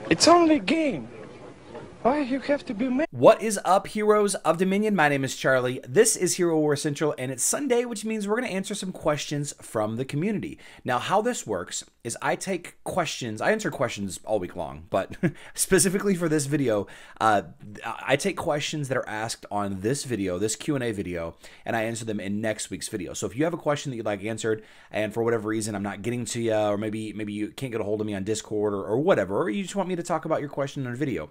It's only a game. Why you have to be mad? What is up, heroes of Dominion? My name is Charlie. This is Hero Wars Central, and it's Sunday, which means we're going to answer some questions from the community. Now, how this works is I take questions. I answer questions all week long, but specifically for this video, I take questions that are asked on this video, this Q&A video, and I answer them in next week's video. So if you have a question that you'd like answered, and for whatever reason I'm not getting to you, or maybe you can't get a hold of me on Discord or whatever, or you just want me to talk about your question in a video,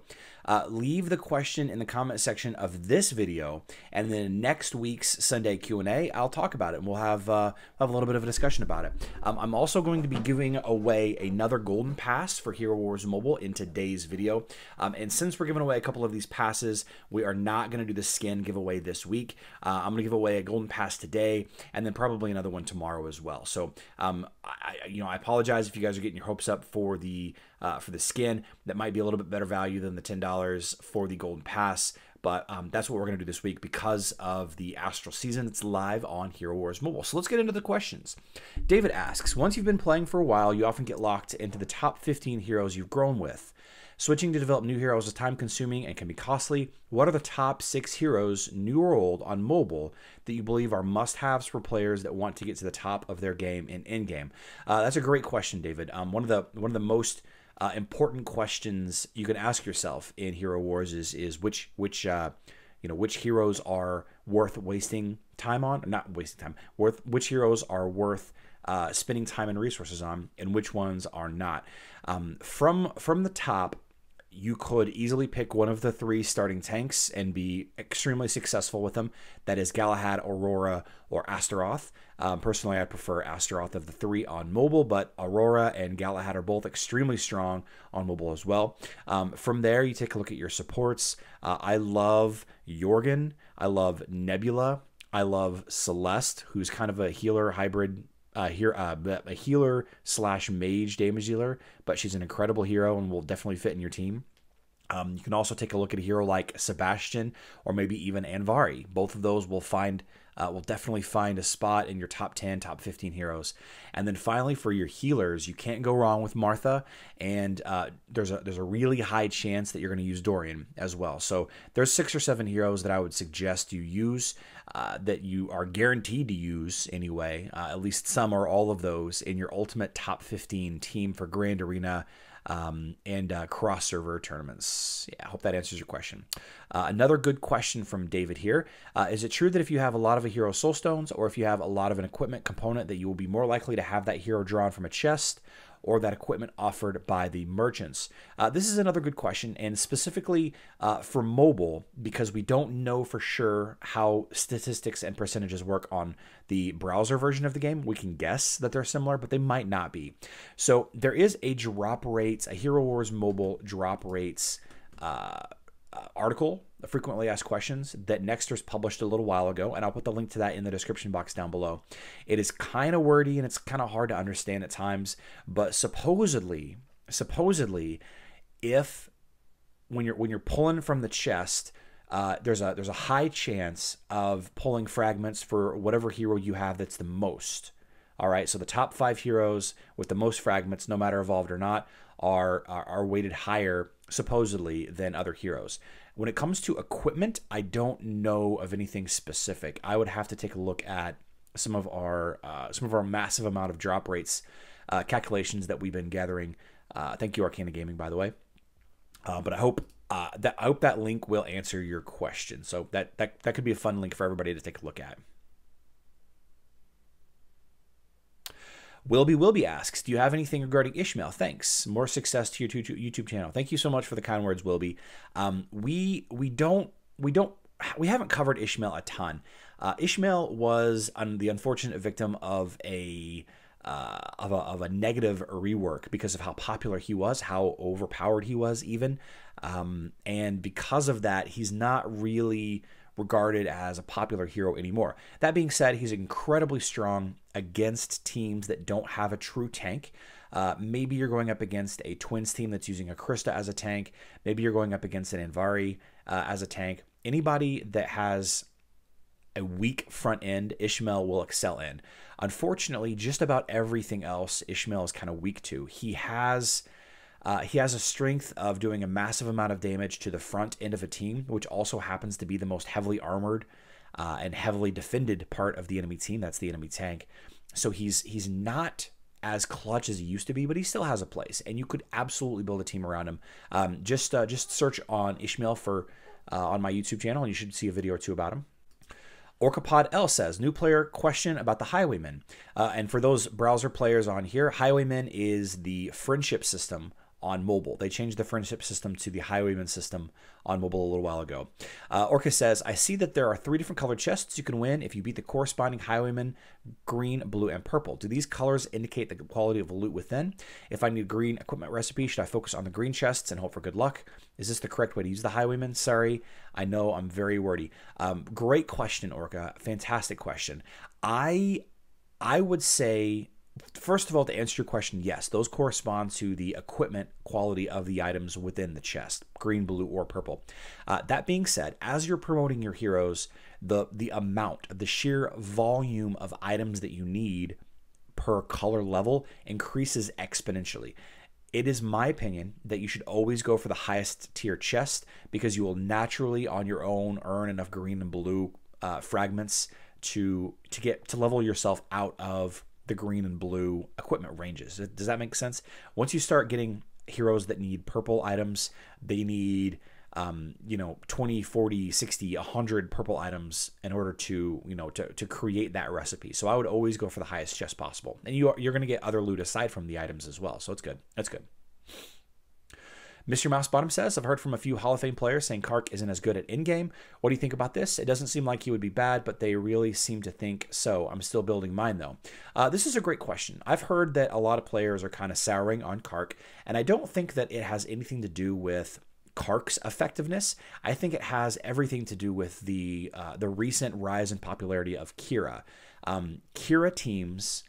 leave the question in the comment section of this video, and then next week's Sunday Q&A, I'll talk about it, and we'll have a little bit of a discussion about it. I'm also going to be giving away another golden pass for Hero Wars Mobile in today's video, and since we're giving away a couple of these passes, we are not going to do the skin giveaway this week. I'm going to give away a golden pass today, and then probably another one tomorrow as well. So, I apologize if you guys are getting your hopes up for the skin. That might be a little bit better value than the $10 for the golden pass, but that's what we're going to do this week because of the Astral season. It's live on Hero Wars Mobile. So let's get into the questions. David asks, once you've been playing for a while, you often get locked into the top 15 heroes you've grown with. Switching to develop new heroes is time-consuming and can be costly. What are the top 6 heroes, new or old, on mobile that you believe are must-haves for players that want to get to the top of their game in in-game? That's a great question, David. One of the most important questions you can ask yourself in Hero Wars is which heroes are worth wasting time on, not wasting time, which heroes are worth spending time and resources on, and which ones are not. From the top, you could easily pick one of the 3 starting tanks and be extremely successful with them. That is Galahad, Aurora, or Astaroth. Personally, I prefer Astaroth of the 3 on mobile, but Aurora and Galahad are both extremely strong on mobile as well. From there, you take a look at your supports. I love Jorgen. I love Nebula. I love Celeste, who's kind of a healer hybrid a healer / mage damage dealer, but she's an incredible hero and will definitely fit in your team. You can also take a look at a hero like Sebastian or maybe even Anvari. Both of those will definitely find a spot in your top 10, top 15 heroes. And then finally, for your healers, you can't go wrong with Martha, and there's a really high chance that you're going to use Dorian as well. So there's 6 or 7 heroes that I would suggest you use, that you are guaranteed to use anyway, at least some or all of those in your ultimate top 15 team for Grand Arena and cross-server tournaments. Yeah, I hope that answers your question. Another good question from David here. Is it true that if you have a lot of a hero soulstones, or if you have a lot of an equipment component, that you will be more likely to have that hero drawn from a chest or that equipment offered by the merchants? This is another good question, and specifically for mobile, because we don't know for sure how statistics and percentages work on the browser version of the game. We can guess that they're similar, but they might not be. So there is a drop rates, a Hero Wars Mobile drop rates article, frequently asked questions, that Nexters published a little while ago, and I'll put the link to that in the description box down below. It is kind of wordy and it's kind of hard to understand at times, but supposedly, if when you're pulling from the chest, there's a high chance of pulling fragments for whatever hero you have that's the most. All right, so the top 5 heroes with the most fragments, no matter evolved or not, are weighted higher supposedly than other heroes. When it comes to equipment, I don't know of anything specific. I would have to take a look at some of our massive amount of drop rates calculations that we've been gathering. Thank you, Arcana Gaming, by the way. But I hope that link will answer your question. So that could be a fun link for everybody to take a look at. Wilby asks, do you have anything regarding Ishmael? Thanks. More success to your YouTube channel. Thank you so much for the kind words, Wilby. We haven't covered Ishmael a ton. Ishmael was the unfortunate victim of a negative rework because of how popular he was, how overpowered he was even, and because of that, he's not really regarded as a popular hero anymore. That being said, he's incredibly strong against teams that don't have a true tank. Maybe you're going up against a Twins team that's using a Krista as a tank. Maybe you're going up against an Anvari as a tank. Anybody that has a weak front end, Ishmael will excel in. Unfortunately, just about everything else Ishmael is kind of weak to. He has He has a strength of doing a massive amount of damage to the front end of a team, which also happens to be the most heavily armored and heavily defended part of the enemy team. That's the enemy tank. So he's not as clutch as he used to be, but he still has a place, and you could absolutely build a team around him. Just search on Ishmael for on my YouTube channel, and you should see a video or two about him. Orcapod L says, new player question about the Highwayman. And for those browser players on here, Highwayman is the friendship system on mobile. They changed the friendship system to the Highwayman system on mobile a little while ago. Orca says, I see that there are 3 different colored chests you can win if you beat the corresponding Highwayman, green, blue, and purple. Do these colors indicate the quality of the loot within? If I need green equipment recipe, should I focus on the green chests and hope for good luck? Is this the correct way to use the Highwayman? Sorry, I know I'm very wordy. Great question, Orca. Fantastic question. I would say, first of all, to answer your question, yes, those correspond to the equipment quality of the items within the chest, green, blue, or purple. That being said, as you're promoting your heroes, the amount, the sheer volume of items that you need per color level increases exponentially. It is my opinion that you should always go for the highest tier chest, because you will naturally on your own earn enough green and blue fragments to level yourself out of the green and blue equipment ranges. Does that make sense? Once you start getting heroes that need purple items, they need 20, 40, 60, 100 purple items in order to to create that recipe. So I would always go for the highest chest possible, and you're going to get other loot aside from the items as well. So it's good. That's good. Mr. Mousebottom says, I've heard from a few Hall of Fame players saying Kark isn't as good at in-game. What do you think about this? It doesn't seem like he would be bad, but they really seem to think so. I'm still building mine, though. This is a great question. I've heard that a lot of players are kind of souring on Kark, and I don't think that it has anything to do with Kark's effectiveness. I think it has everything to do with the recent rise in popularity of Kira. Kira teams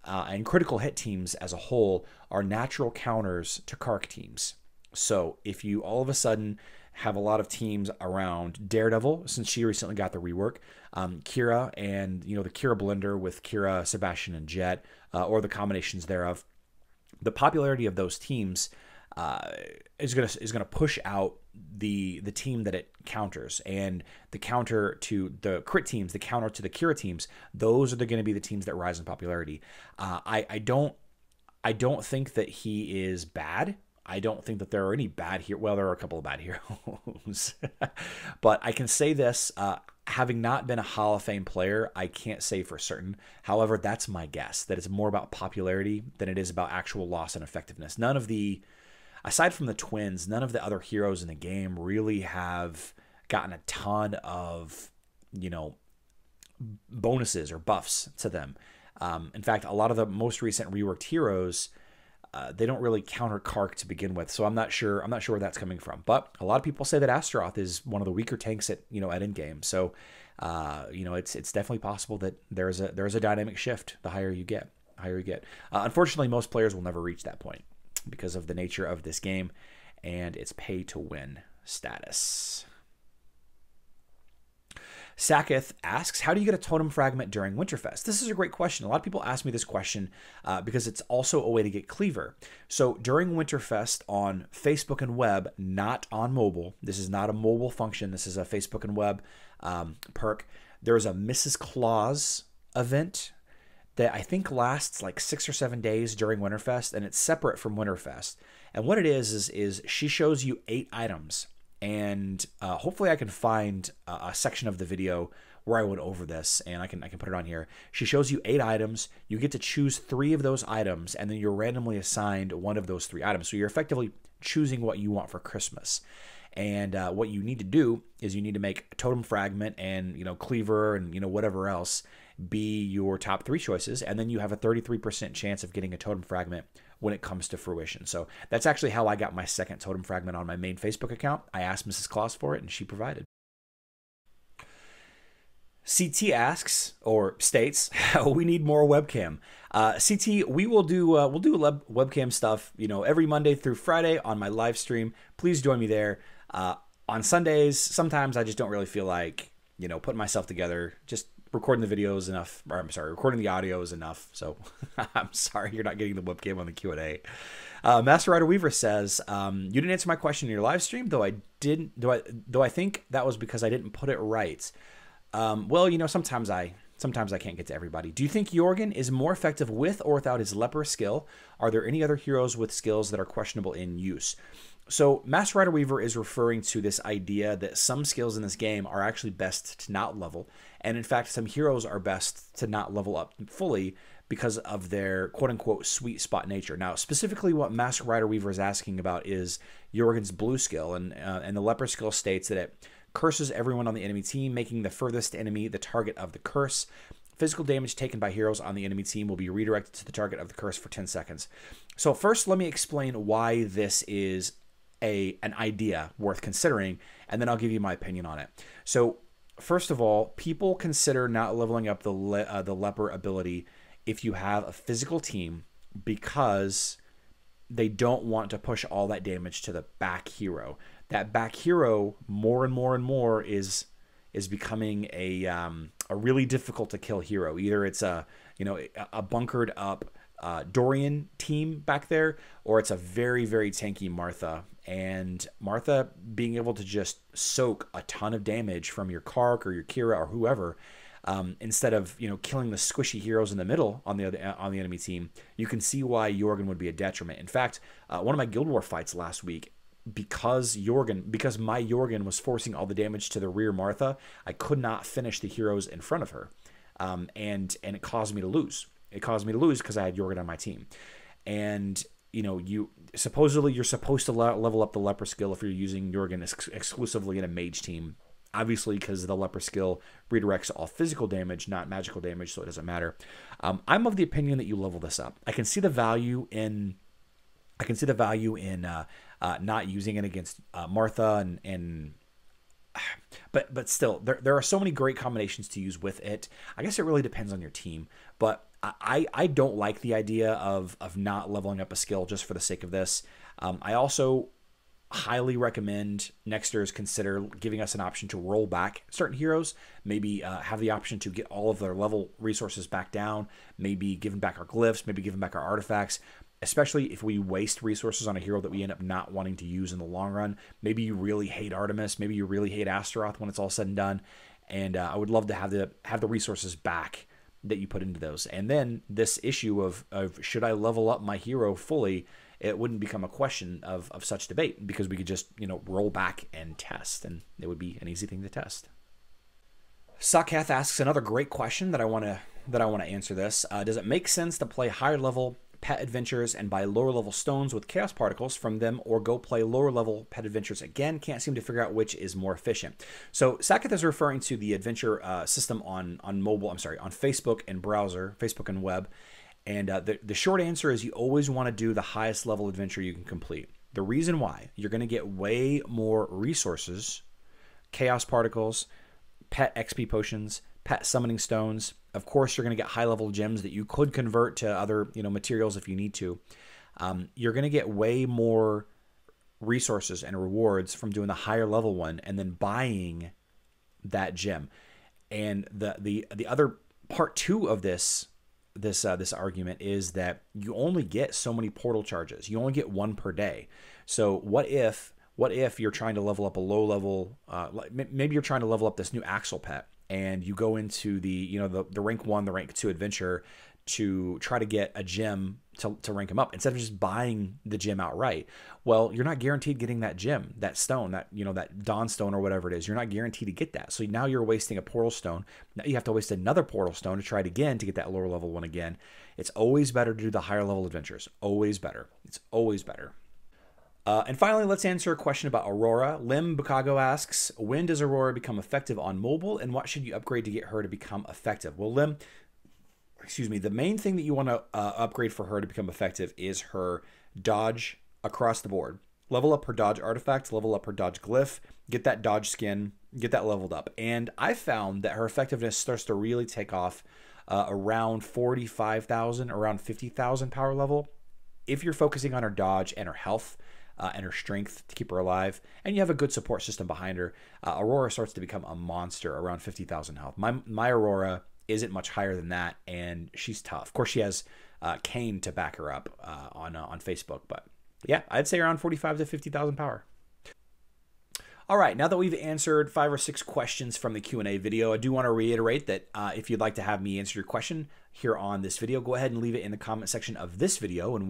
and critical hit teams as a whole are natural counters to Kark teams. So if you all of a sudden have a lot of teams around Daredevil, since she recently got the rework, Kira and the Kira blender with Kira, Sebastian, and Jet, or the combinations thereof, the popularity of those teams is gonna push out the team that it counters, and the counter to the crit teams, the counter to the Kira teams. Those are going to be the teams that rise in popularity. I don't think that he is bad. I don't think that there are any bad heroes. Well, there are a couple of bad heroes. But I can say this, having not been a Hall of Fame player, I can't say for certain. However, that's my guess, that it's more about popularity than it is about actual loss and effectiveness. Aside from the twins, none of the other heroes in the game really have gotten a ton of, bonuses or buffs to them. In fact, a lot of the most recent reworked heroes, they don't really counter Kark to begin with, so I'm not sure where that's coming from. But a lot of people say that Astaroth is one of the weaker tanks at end game. So it's definitely possible that there's a dynamic shift the higher you get. Unfortunately, most players will never reach that point because of the nature of this game and its pay to win status. Saketh asks, how do you get a totem fragment during Winterfest? This is a great question. A lot of people ask me this question because it's also a way to get cleaver. So during Winterfest on Facebook and web, not on mobile, this is not a mobile function, this is a Facebook and web perk, there's a Mrs. Claus event that I think lasts like 6 or 7 days during Winterfest, and it's separate from Winterfest. And what it is she shows you 8 items. And hopefully I can find a section of the video where I went over this, and I can put it on here. She shows you 8 items. You get to choose 3 of those items, and then you're randomly assigned one of those 3 items. So you're effectively choosing what you want for Christmas. And what you need to do is you need to make a totem fragment and cleaver and whatever else be your top 3 choices, and then you have a 33% chance of getting a totem fragment when it comes to fruition. So that's actually how I got my second totem fragment on my main Facebook account. I asked Mrs. Claus for it, and she provided. CT asks, or states, we need more webcam. CT, we'll do webcam stuff, every Monday through Friday on my live stream. Please join me there. On Sundays, sometimes I just don't really feel like, putting myself together. Just recording the videos enough, or I'm sorry, recording the audio is enough. So I'm sorry you're not getting the webcam on the Q&A. Master Rider Weaver says, you didn't answer my question in your live stream, though I think that was because I didn't put it right. Well, you know, sometimes I can't get to everybody. Do you think Jorgen is more effective with or without his leper skill? Are there any other heroes with skills that are questionable in use? So Master Rider Weaver is referring to this idea that some skills in this game are actually best to not level. And in fact, some heroes are best to not level up fully because of their quote-unquote sweet spot nature. Now, specifically what Master Rider Weaver is asking about is Jorgen's blue skill. And the leper skill states that it curses everyone on the enemy team, making the furthest enemy the target of the curse. Physical damage taken by heroes on the enemy team will be redirected to the target of the curse for 10 seconds. So first, let me explain why this is an idea worth considering, and then I'll give you my opinion on it. So first of all, people consider not leveling up the leper ability if you have a physical team because they don't want to push all that damage to the back hero. That back hero more and more and more is becoming a really difficult to kill hero. Either it's a bunkered up Dorian team back there, or it's a very, very tanky Martha. And Martha being able to just soak a ton of damage from your Kark or your Kira or whoever, instead of killing the squishy heroes in the middle on the enemy team, you can see why Jorgen would be a detriment. In fact, one of my Guild War fights last week, because my Jorgen was forcing all the damage to the rear Martha, I could not finish the heroes in front of her, and it caused me to lose. It caused me to lose because I had Jorgen on my team. And you're supposed to level up the leper skill if you're using Jorgen exclusively in a mage team. Obviously, because the leper skill redirects all physical damage, not magical damage, so it doesn't matter. I'm of the opinion that you level this up. I can see the value in not using it against Martha, but still, there are so many great combinations to use with it. I guess it really depends on your team, but I don't like the idea of not leveling up a skill just for the sake of this. I also highly recommend Nexters consider giving us an option to roll back certain heroes, maybe have the option to get all of their level resources back down, maybe giving back our glyphs, maybe giving back our artifacts, especially if we waste resources on a hero that we end up not wanting to use in the long run. Maybe you really hate Artemis, maybe you really hate Astaroth when it's all said and done, and I would love to have the resources back that you put into those. And then this issue of should I level up my hero fully, it wouldn't become a question of such debate, because we could just roll back and test, and it would be an easy thing to test. Sakath asks another great question that I want to answer this. Does it make sense to play higher level pet adventures and buy lower level stones with chaos particles from them, or go play lower level pet adventures again? Can't seem to figure out which is more efficient. So Sakath is referring to the adventure system on mobile. I'm sorry, on Facebook and browser, Facebook and web. And the short answer is you always want to do the highest level adventure you can complete. The reason why: you're going to get way more resources, chaos particles, pet XP potions, pet summoning stones. Of course, you're going to get high level gems that you could convert to other materials if you need to. You're going to get way more resources and rewards from doing the higher level one and then buying that gem. And the other part two of this argument is that you only get so many portal charges. You only get one per day. So what if you're trying to level up a low level, maybe you're trying to level up this new Axel pet, and you go into the rank 1, the rank 2 adventure to try to get a gem to rank him up, instead of just buying the gem outright. Well, you're not guaranteed getting that gem, that stone, that Dawn stone or whatever it is. You're not guaranteed to get that. So now you're wasting a portal stone. Now you have to waste another portal stone to try it again to get that lower level one again. It's always better to do the higher level adventures. Always better. It's always better. And finally, let's answer a question about Aurora. Lim Bukago asks, when does Aurora become effective on mobile, and what should you upgrade to get her to become effective? Well, Lim, the main thing that you want to upgrade for her to become effective is her dodge across the board. Level up her dodge artifact, level up her dodge glyph, get that dodge skin, get that leveled up. And I found that her effectiveness starts to really take off around 45,000, around 50,000 power level. If you're focusing on her dodge and her health, and her strength to keep her alive, and you have a good support system behind her, Aurora starts to become a monster around 50,000 health. My Aurora isn't much higher than that, and she's tough. Of course, she has Kane to back her up on Facebook, but yeah, I'd say around 45 to 50,000 power. All right, now that we've answered 5 or 6 questions from the Q&A video, I do want to reiterate that if you'd like to have me answer your question here on this video, go ahead and leave it in the comment section of this video, and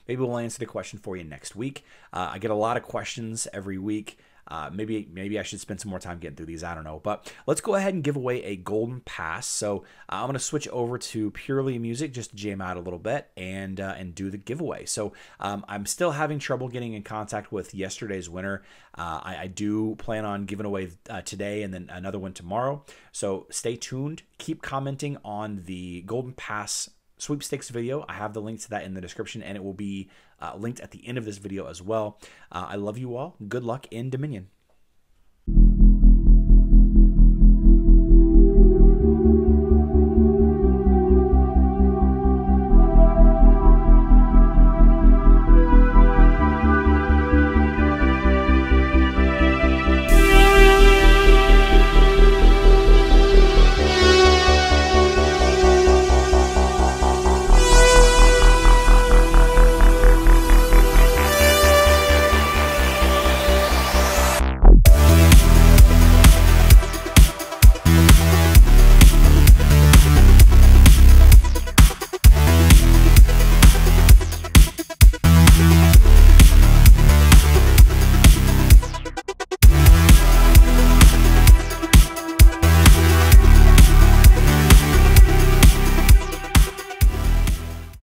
maybe we'll answer the question for you next week. I get a lot of questions every week. Maybe I should spend some more time getting through these. I don't know. But let's go ahead and give away a golden pass. So I'm going to switch over to purely music just to jam out a little bit and do the giveaway. So I'm still having trouble getting in contact with yesterday's winner. I do plan on giving away today and then another one tomorrow. So stay tuned. Keep commenting on the golden pass sweepstakes video. I have the link to that in the description, and it will be linked at the end of this video as well. I love you all. Good luck in Dominion.